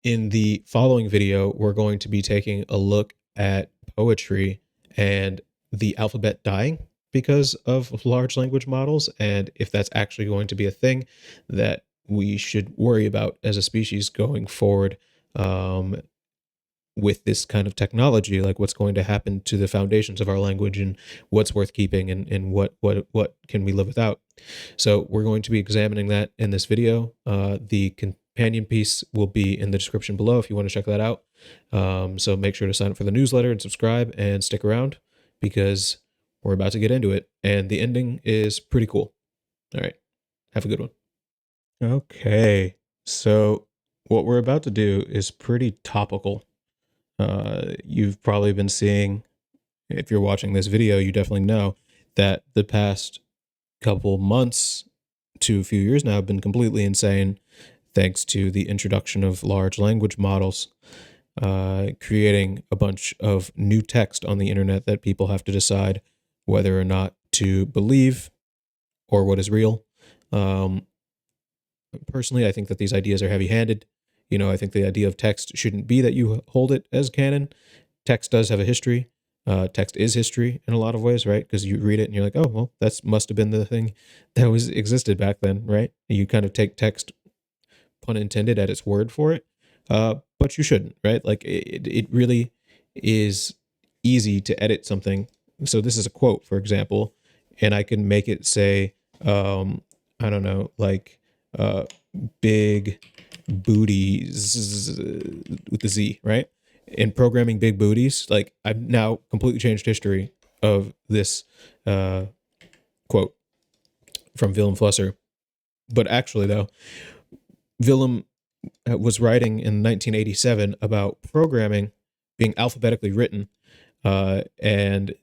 In the following video, we're going to be taking a look at poetry and the alphabet dying because of large language models, and if that's actually going to be a thing that we should worry about as a species going forward, um, with this kind of technology, like what's going to happen to the foundations of our language and what's worth keeping and what can we live without. So we're going to be examining that in this video. The companion piece will be in the description below if you want to check that out. So make sure to sign up for the newsletter and subscribe and stick around because we're about to get into it. And the ending is pretty cool. All right. Have a good one. Okay. So what we're about to do is pretty topical. You've probably been seeing, if you're watching this video, you definitely know that the past couple months to a few years now have been completely insane thanks to the introduction of large language models, creating a bunch of new text on the internet that people have to decide whether or not to believe or what is real. Personally, I think that these ideas are heavy-handed. I think the idea of text shouldn't be that you hold it as canon. Text does have a history. Text is history in a lot of ways, right? Because you read it and you're like, oh, well, that must have been the thing that was existed back then, right? You kind of take text, pun intended, at its word for it. But you shouldn't, right? Like it really is easy to edit something. So this is a quote, for example, and I can make it say, I don't know, like big booties with the Z, right? In programming big booties, like I've now completely changed history of this quote from Willem Flusser. But actually, though, Willem was writing in 1987 about programming being alphabetically written, and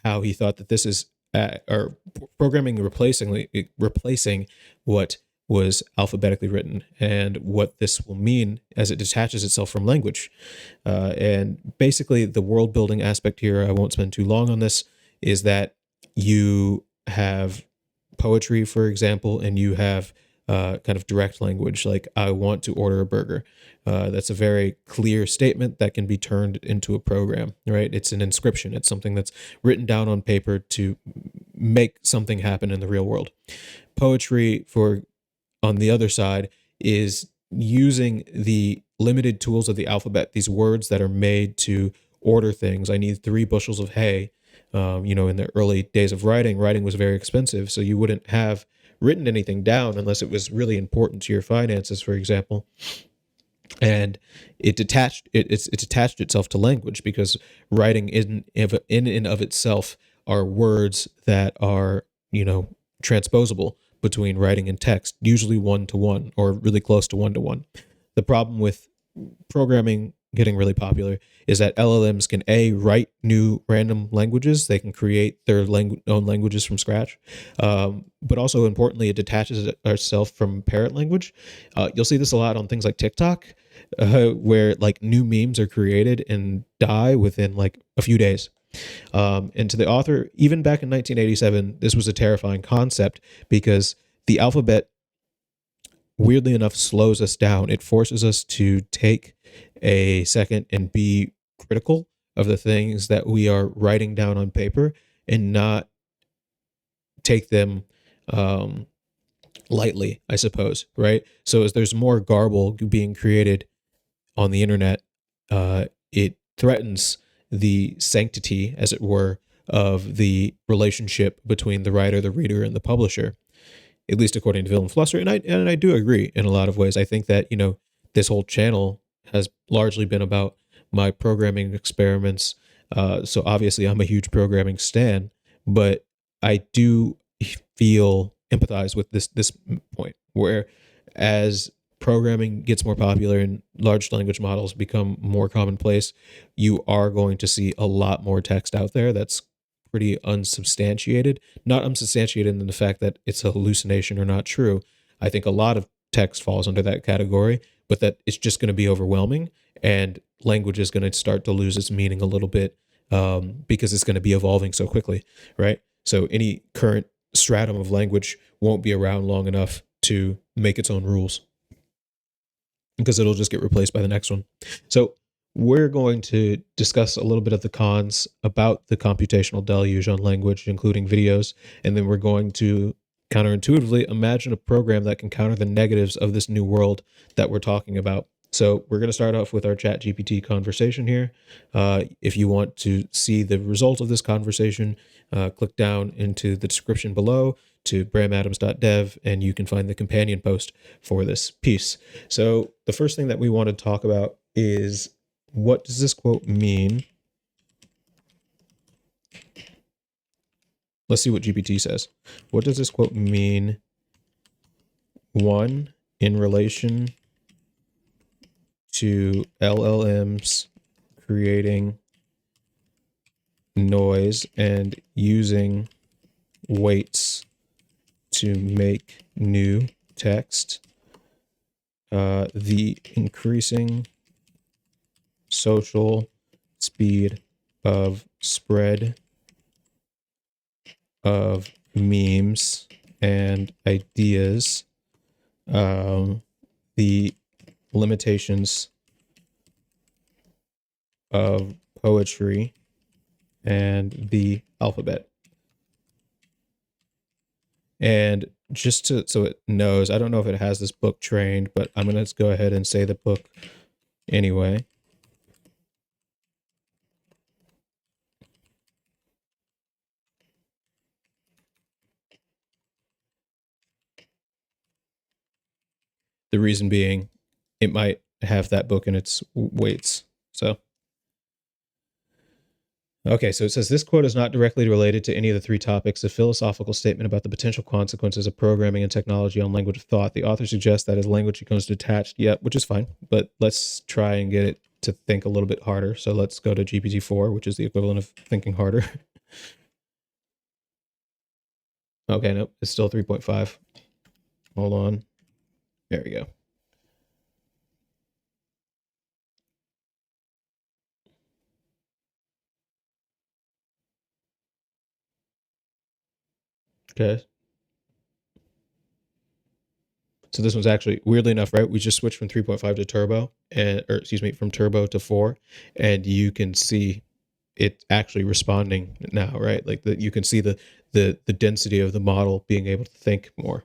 how he thought that this is or programming replacing what was alphabetically written and what this will mean as it detaches itself from language. And basically, the world building aspect here, I won't spend too long on this, is that you have poetry, for example, and you have kind of direct language, like I want to order a burger. That's a very clear statement that can be turned into a program, right? It's an inscription. It's something that's written down on paper to make something happen in the real world. Poetry, on the other side, is using the limited tools of the alphabet, these words that are made to order things. I need 3 bushels of hay. In the early days of writing was very expensive, so you wouldn't have written anything down unless it was really important to your finances, for example. And it attached itself to language, because writing in and of itself are words that are transposable between writing and text, usually 1-to-1 or really close to 1-to-1. The problem with programming getting really popular is that LLMs can write new random languages. They can create their own languages from scratch, but also importantly, it detaches itself from parent language. You'll see this a lot on things like TikTok, where like new memes are created and die within like a few days. And to the author, even back in 1987, this was a terrifying concept because the alphabet, weirdly enough, slows us down. It forces us to take a second and be critical of the things that we are writing down on paper and not take them lightly, I suppose, right? So as there's more garble being created on the internet, it threatens the sanctity, as it were, of the relationship between the writer, the reader, and the publisher, at least according to Willem Flusser. And I do agree in a lot of ways. I think that, this whole channel has largely been about my programming experiments. So obviously I'm a huge programming stan, but I do empathize with this point where as programming gets more popular and large language models become more commonplace, you are going to see a lot more text out there that's pretty unsubstantiated. Not unsubstantiated in the fact that it's a hallucination or not true. I think a lot of text falls under that category, but that it's just going to be overwhelming, and language is going to start to lose its meaning a little bit, because it's going to be evolving so quickly, right? So any current stratum of language won't be around long enough to make its own rules. because it'll just get replaced by the next one. So we're going to discuss a little bit of the cons about the computational deluge on language, including videos, and then we're going to counterintuitively imagine a program that can counter the negatives of this new world that we're talking about. So we're going to start off with our chat GPT conversation here. If you want to see the result of this conversation, click down into the description below to bramadams.dev, and you can find the companion post for this piece. So the first thing that we want to talk about is, what does this quote mean? Let's see what GPT says. What does this quote mean? One, in relation to LLMs creating noise and using weights to make new text, the increasing social speed of spread of memes and ideas, the limitations of poetry and the alphabet. And just so it knows, I don't know if it has this book trained, but I'm going to go ahead and say the book anyway. The reason being, it might have that book in its weights. So, okay, so it says this quote is not directly related to any of the three topics. A philosophical statement about the potential consequences of programming and technology on language of thought. The author suggests that as language becomes detached, which is fine, but let's try and get it to think a little bit harder. So let's go to GPT-4, which is the equivalent of thinking harder. Okay, nope, it's still 3.5. Hold on. There we go. Okay. So this one's actually, weirdly enough, right? We just switched from 3.5 to turbo, from turbo to 4, and you can see it actually responding now, right? Like you can see the density of the model being able to think more.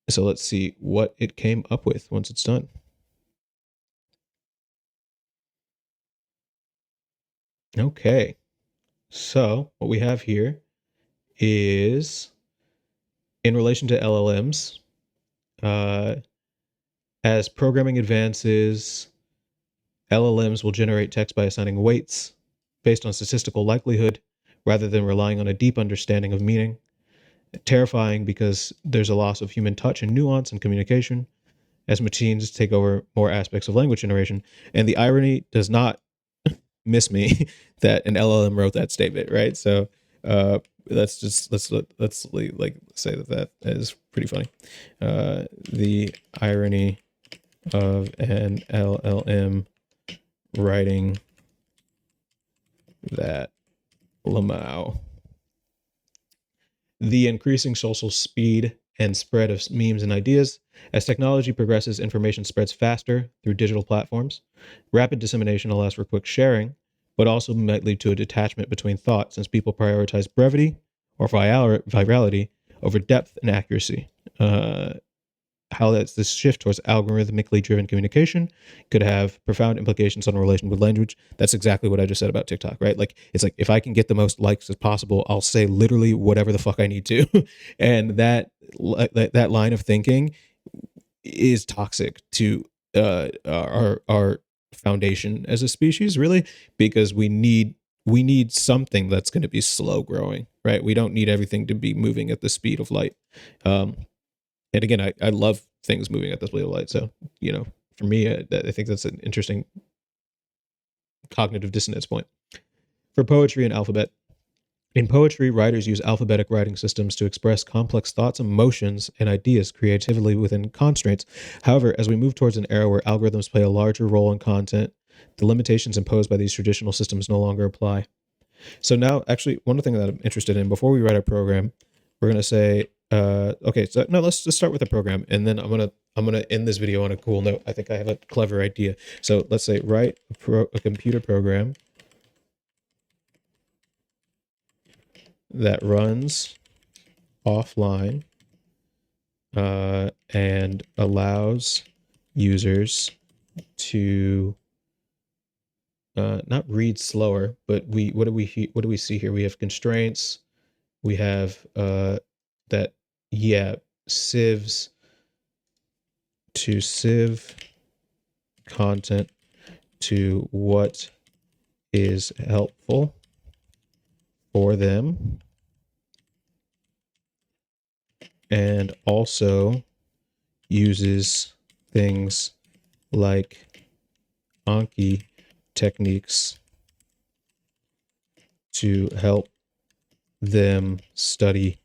So let's see what it came up with once it's done. Okay. So what we have here is, in relation to LLMs, as programming advances, LLMs will generate text by assigning weights based on statistical likelihood rather than relying on a deep understanding of meaning. Terrifying because there's a loss of human touch and nuance in communication as machines take over more aspects of language generation. And the irony does not miss me that an LLM wrote that statement, right? So let's like say that is pretty funny. The irony of an LLM writing that Lamau. The increasing social speed and spread of memes and ideas. As technology progresses, information spreads faster through digital platforms. Rapid dissemination allows for quick sharing, but also might lead to a detachment between thought, since people prioritize brevity or virality over depth and accuracy. How that's this shift towards algorithmically driven communication could have profound implications on a relation with language. That's exactly what I just said about TikTok, right? Like, it's like, if I can get the most likes as possible, I'll say literally whatever the fuck I need to. And that line of thinking is toxic to our foundation as a species, really, because we need something that's going to be slow growing, right? We don't need everything to be moving at the speed of light. And again, I love things moving at the speed of light. So, for me, I think that's an interesting cognitive dissonance point. For poetry and alphabet. In poetry, writers use alphabetic writing systems to express complex thoughts, emotions, and ideas creatively within constraints. However, as we move towards an era where algorithms play a larger role in content, the limitations imposed by these traditional systems no longer apply. So now, actually, one thing that I'm interested in, before we write our program, we're going to say, Okay, so no, let's just start with the program, and then I'm gonna end this video on a cool note. I think I have a clever idea. So let's say write a computer program that runs offline and allows users to not read slower, but what do we see here? We have constraints. We have that yeah sieves to sieve content to what is helpful for them, and also uses things like Anki techniques to help them study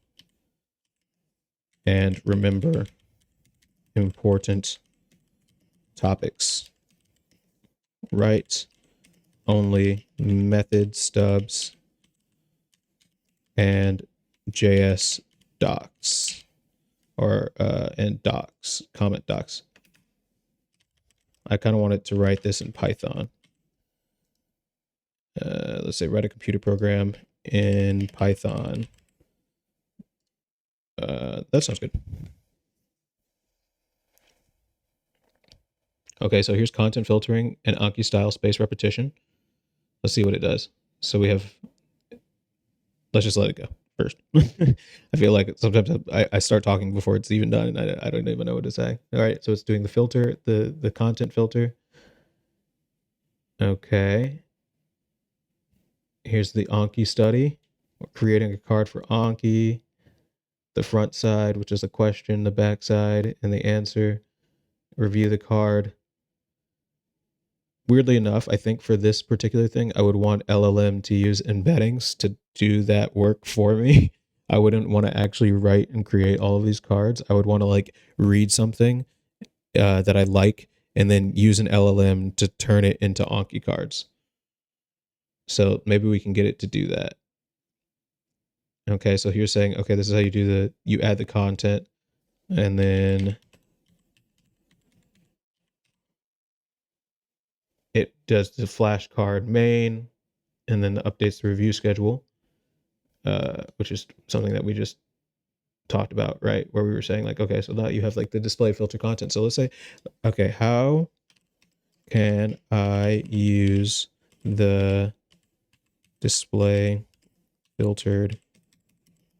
and remember important topics. Write only method stubs and JS docs or and docs, comment docs. I kind of wanted to write this in Python. Let's say write a computer program in Python. That sounds good. Okay, so here's content filtering and Anki style space repetition. Let's see what it does. So we have, let's just let it go first. I feel like sometimes I start talking before it's even done, and I don't even know what to say. All right, so it's doing the filter, the content filter. Okay. Here's the Anki study. We're creating a card for Anki. The front side, which is a question, the back side, and the answer. Review the card. Weirdly enough, I think for this particular thing, I would want LLM to use embeddings to do that work for me. I wouldn't want to actually write and create all of these cards. I would want to like read something that I like and then use an LLM to turn it into Anki cards. So maybe we can get it to do that. Okay, so here's saying, okay, this is how you do you add the content, and then it does the flashcard main, and then updates the review schedule, which is something that we just talked about, right? Where we were saying like, okay, so now you have like the display filter content. So let's say, okay, how can I use the display filtered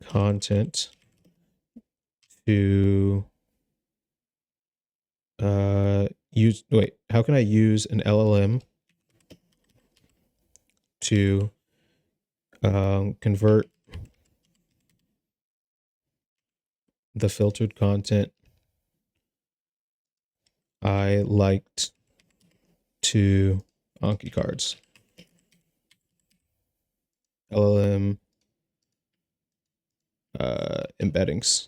content to how can I use an LLM to convert the filtered content I liked to Anki cards? LLM embeddings.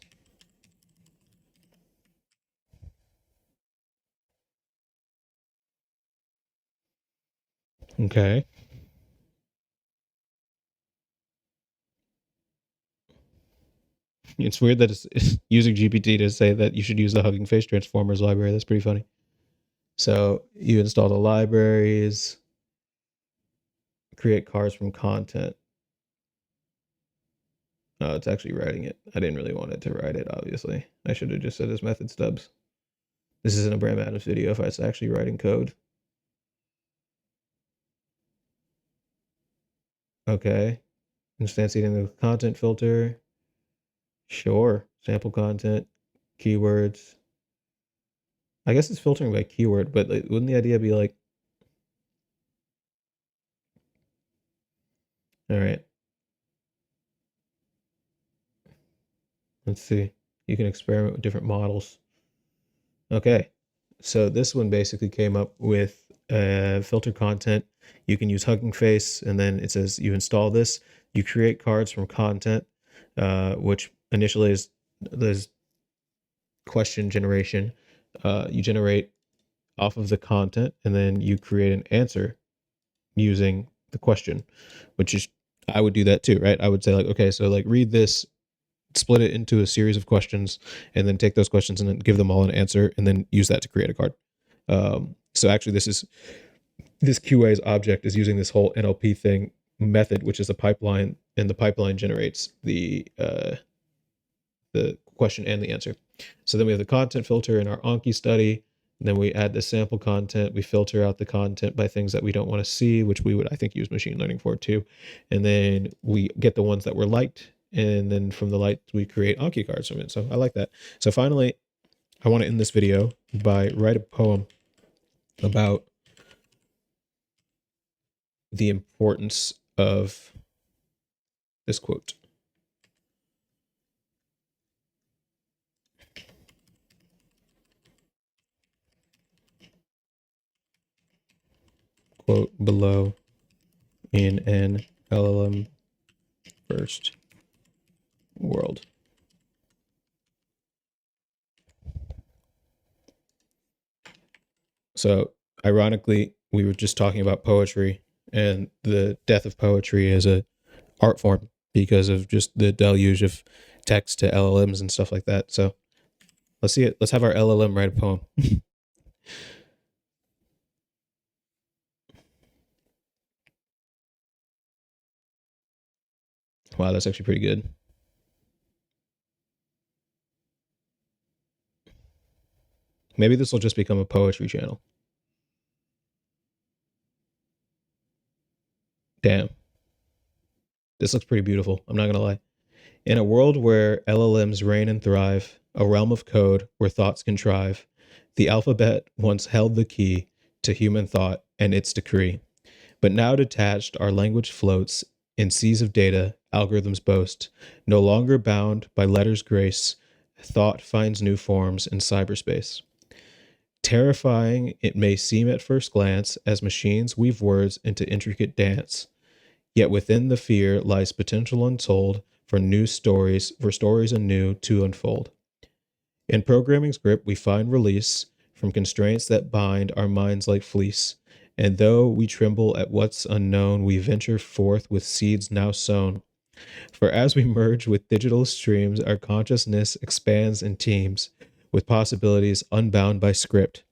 Okay. It's weird that it's using GPT to say that you should use the Hugging Face Transformers library. That's pretty funny. So you install the libraries, create cards from content. No, it's actually writing it. I didn't really want it to write it, obviously. I should have just said as method stubs. This isn't a Bram Adams video if I was actually writing code. Okay. Instantiating the content filter. Sure. Sample content, keywords. I guess it's filtering by keyword, but like, wouldn't the idea be like, all right, let's see. You can experiment with different models. Okay. So this one basically came up with filter content. You can use Hugging Face, and then it says you install this. You create cards from content, which initially is there's question generation. You generate off of the content, and then you create an answer using the question, which is I would do that too, right? I would say like, okay, so like read this split it into a series of questions, and then take those questions and then give them all an answer, and then use that to create a card. So actually, this QA's object is using this whole NLP thing method, which is a pipeline, and the pipeline generates the question and the answer. So then we have the content filter in our Anki study. And then we add the sample content. We filter out the content by things that we don't want to see, which we would, I think, use machine learning for too. And then we get the ones that were liked. And then from the liked, we create Anki cards from it. So I like that. So finally, I want to end this video by write a poem about the importance of this quote. Quote below in an LLM first world. So ironically, we were just talking about poetry and the death of poetry as a art form because of just the deluge of text to LLMs and stuff like that. So let's see it. Let's have our LLM write a poem. Wow, that's actually pretty good. Maybe this will just become a poetry channel. Damn. This looks pretty beautiful. I'm not going to lie. In a world where LLMs reign and thrive, a realm of code where thoughts contrive, the alphabet once held the key to human thought and its decree. But now detached, our language floats in seas of data, algorithms boast. No longer bound by letters' grace, thought finds new forms in cyberspace. Terrifying it may seem at first glance as machines weave words into intricate dance. Yet within the fear lies potential untold for stories anew to unfold. In programming's grip, we find release from constraints that bind our minds like fleece. And though we tremble at what's unknown, we venture forth with seeds now sown. For as we merge with digital streams, our consciousness expands and teams with possibilities unbound by script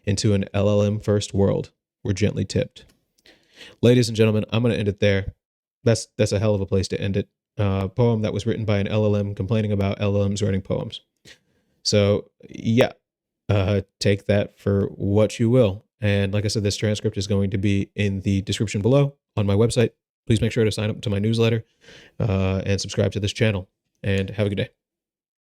into an LLM first world. We're gently tipped. Ladies and gentlemen, I'm going to end it there. That's a hell of a place to end it. Poem that was written by an LLM complaining about LLMs writing poems. So yeah, take that for what you will. And like I said, this transcript is going to be in the description below on my website. Please make sure to sign up to my newsletter and subscribe to this channel. And have a good day.